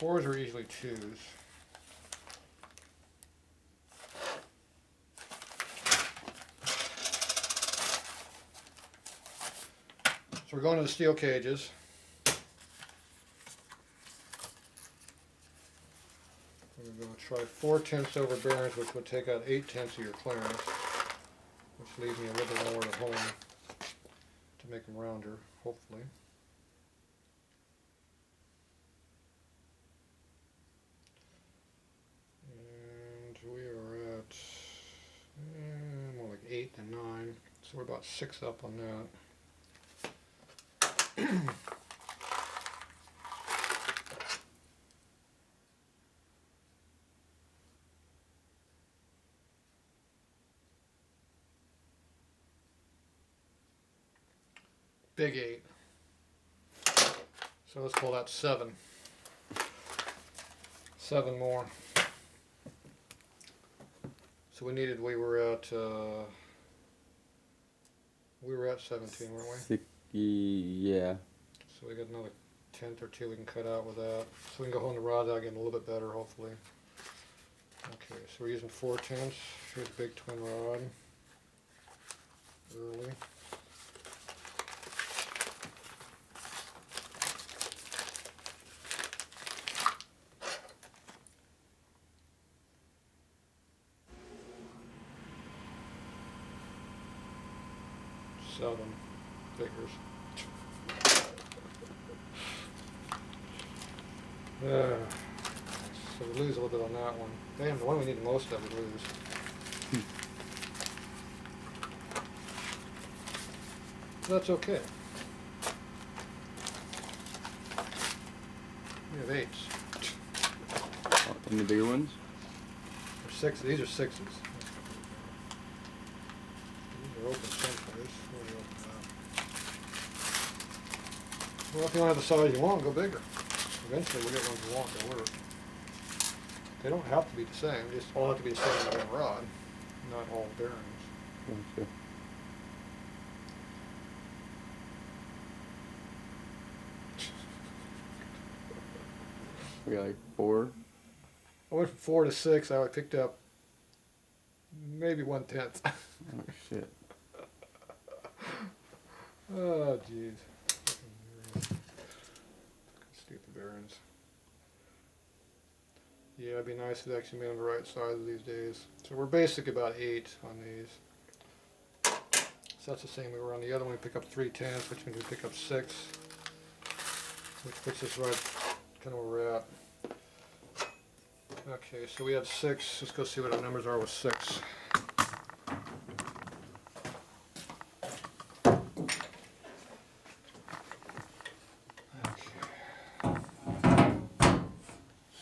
4s are usually 2s. So we're going to the steel cages. We're going to try 4/10 over bearings, which would take out 8/10 of your clearance, which leaves me a little bit more at home to make them rounder, hopefully. And we are at more like 8 than 9, so we're about 6 up on that. Big 8. So let's call that 7. 7 more. So we were at 17, weren't we? Yeah. So we got another 10th or 2 we can cut out with that. So we can go home the rod out, getting a little bit better, hopefully. Okay, so we're using 4/10. Here's a big twin rod. Early. Seven figures. So we lose a little bit on that one. Damn, the one we need the most of we lose. That's okay. We have 8s. And the bigger ones? Or 6. These are 6s. These are open someplace. Where do you open that? Well, if you don't have the size you want, go bigger. Eventually we'll get ones we want that work. They don't have to be the same. They just all have to be the same on rod, not all bearings. Okay. We got like 4. I went from 4 to 6. I picked up maybe 1/10. Oh shit. Oh jeez. Stupid bearings. Yeah, it'd be nice if it actually made them the right size these days. So we're basically about 8 on these. So that's the same we were on the other one. We pick up 3/10, which means we pick up 6, which puts us right kind of where we're at. Okay, so we had 6. Let's go see what our numbers are with 6.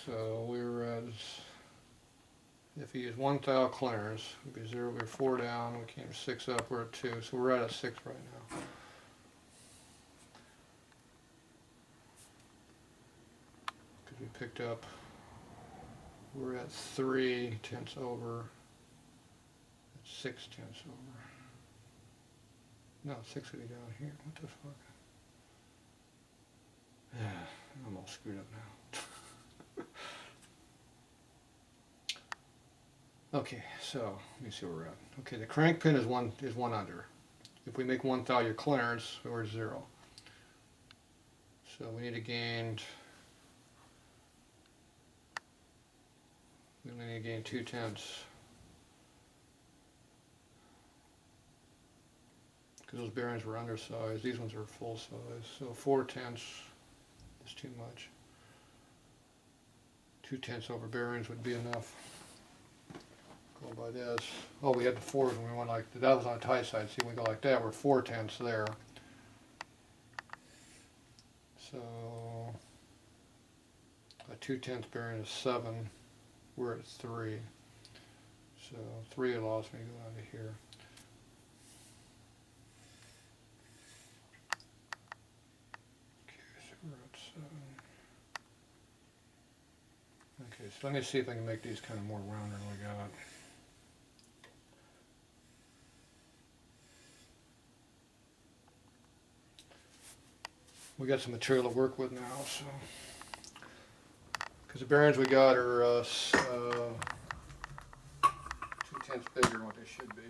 So we were at, if you use 1 thou clearance, we'd be 0, we're 4 down, we came 6 up, we're at 2, so we're at 6 right now. Because we picked up, we're at 3/10 over, that's 6/10 over. No, 6 would be down here, what the fuck? I'm all screwed up now. Okay, so let me see where we're at. Okay, the crank pin is one under. If we make 1 thou your clearance, we're 0. So we need to gain. We only need to gain 2/10 because those bearings were undersized. These ones are full size. So 4/10 is too much. 2/10 over bearings would be enough. Go by this. Oh, we had the 4s and we went like that. Was on the tight side. See, we go like that. We're 4/10 there. So a 2/10 bearing is 7. We're at 3. So 3 allows me to go out of here. Okay, so we're at 7. Okay, so let me see if I can make these kind of more rounder than we got. We got some material to work with now, so Because the bearings we got are 2/10 bigger than what they should be.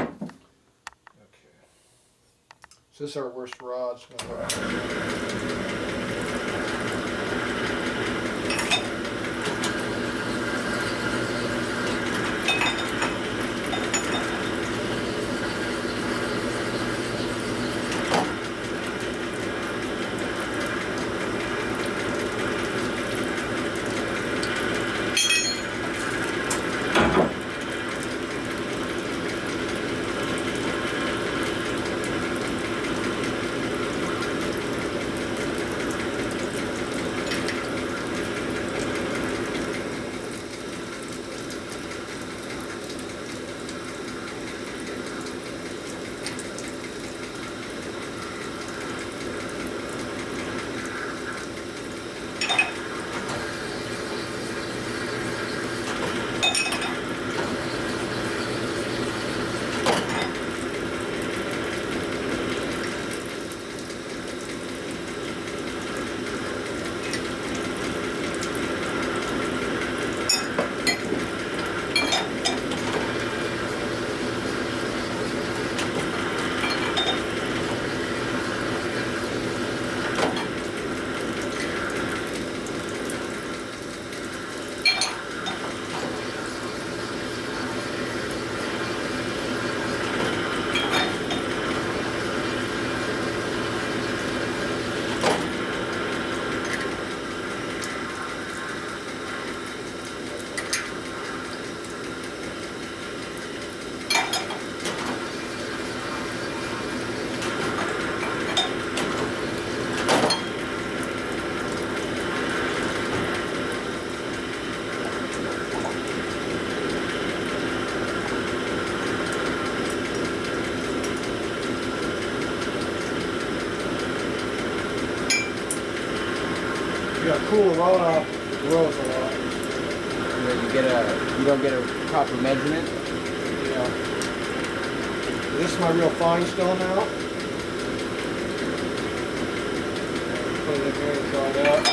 Okay. So this is our worst rod. You gotta cool the rod off, it grows a lot. You don't get a proper measurement. Yeah. This is my real fine stone now. Put it in here and try it out.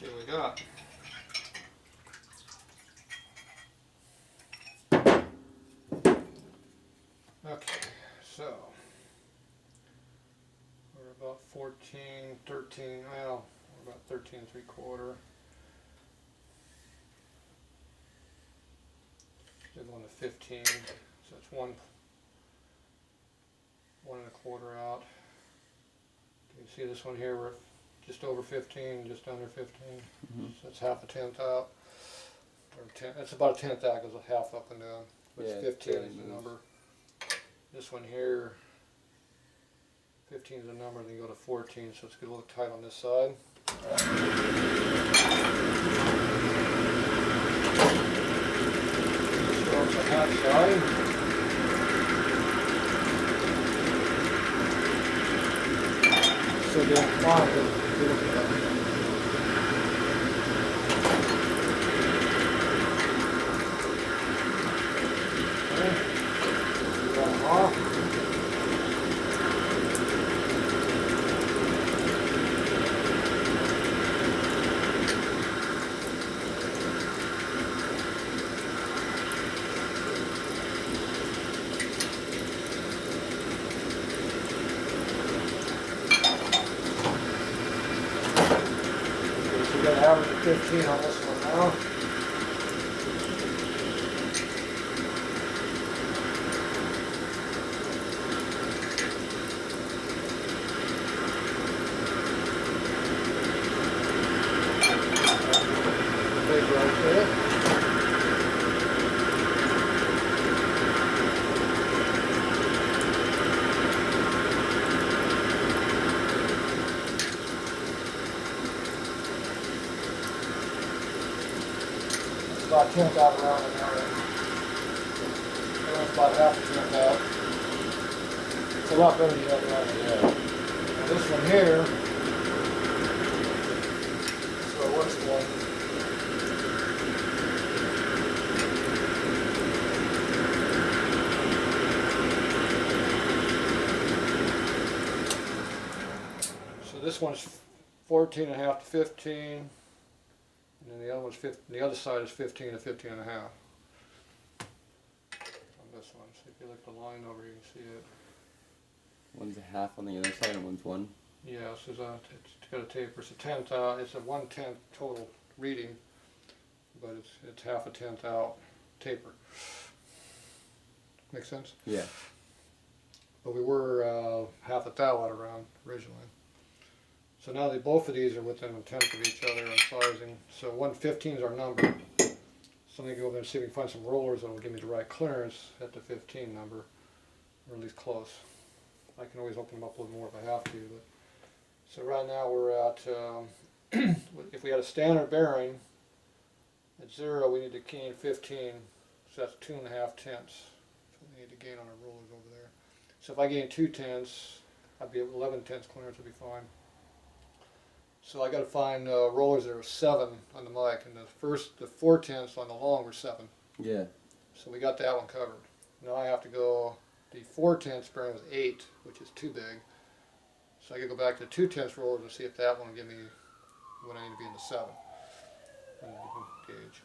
See what we got. Okay, so we're about 14, 13, well, we're about 13 3/4. Did one to 15, so it's one and a quarter out. You see this one here, we're just over 15, just under 15. So it's half a tenth out. Or it's about a tenth out because it's half up and down. But Yeah, 15 it's is the number. This one here, 15 is the number, then you go to 14, so it's going to look tight on this side. Start the hat side. So they're fine. Got an average of 15 on this one now. Big right there. about a tenth out around in there. That's about half a tenth out. It's a lot better than the other one. Yeah. Now this one here, this is our worst one. So this one's 14 and a half to 15, and then the other one's 15, the other side is 15 to 15 and a half. On this one, so if you look at the line over, you can see it. One's a half on the other side and one's one. Yes, it's got a taper. It's a tenth. It's a 1/10 total reading, but it's half a tenth out taper. Make sense? Yeah. But we were half a thou out around originally. So now both of these are within a tenth of each other in sizing. So 115 is our number. So I'm going to go over there and see if we can find some rollers that will give me the right clearance at the 15 number, or at least close. I can always open them up a little more if I have to. But so right now we're at, if we had a standard bearing, at 0 we need to gain 15, so that's 2.5 tenths. So we need to gain on our rollers over there. So if I gain 2 tenths, I'd be at 11 tenths clearance would be fine. So I got to find rollers that are 7 on the mic, and the 4 tenths on the long were 7. Yeah. So we got that one covered. Now I have to go, the 4 tenths bearing was 8, which is too big. So I can go back to the 2 tenths rollers and see if that one will give me when I need to be in the 7. And you can gauge.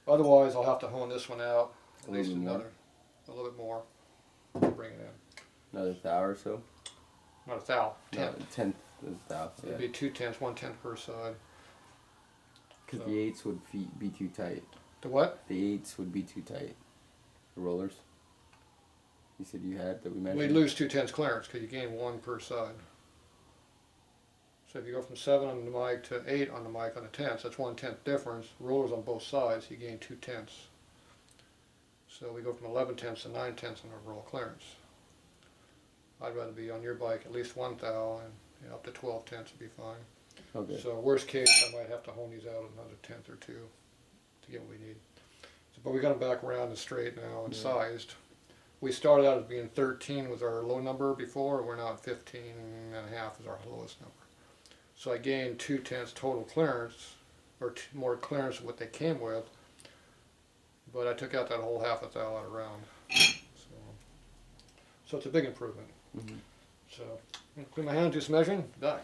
Otherwise, I'll have to hone this one out at least a little bit more. Bring it in. Another thou or so. Not a thou. No, tenth of thou. Yeah. It'd be 2 tenths, 1/10 per side. Because So. the eights would be too tight. The what? The eights would be too tight. The rollers. You said you had that we measured. We'd lose 2 tenths clearance because you gain 1 per side. So if you go from 7 on the mic to 8 on the mic on the tenths, that's 1/10 difference. Rollers on both sides, you gain 2 tenths. So we go from 11 tenths to 9 tenths on our roll clearance. I'd rather be on your bike at least 1 thou, and up to 12 tenths would be fine. Okay. So worst case, I might have to hone these out another tenth or 2 to get what we need. So, but we got them back around and straight now and sized. We started out as being 13 was our low number before, and we're now at 15 and a half is our lowest number. So I gained 2 tenths total clearance, or more clearance than what they came with, but I took out that whole half a thou out around. So it's a big improvement. Mm-hmm. So I'm gonna clean my hands, do some measuring, done.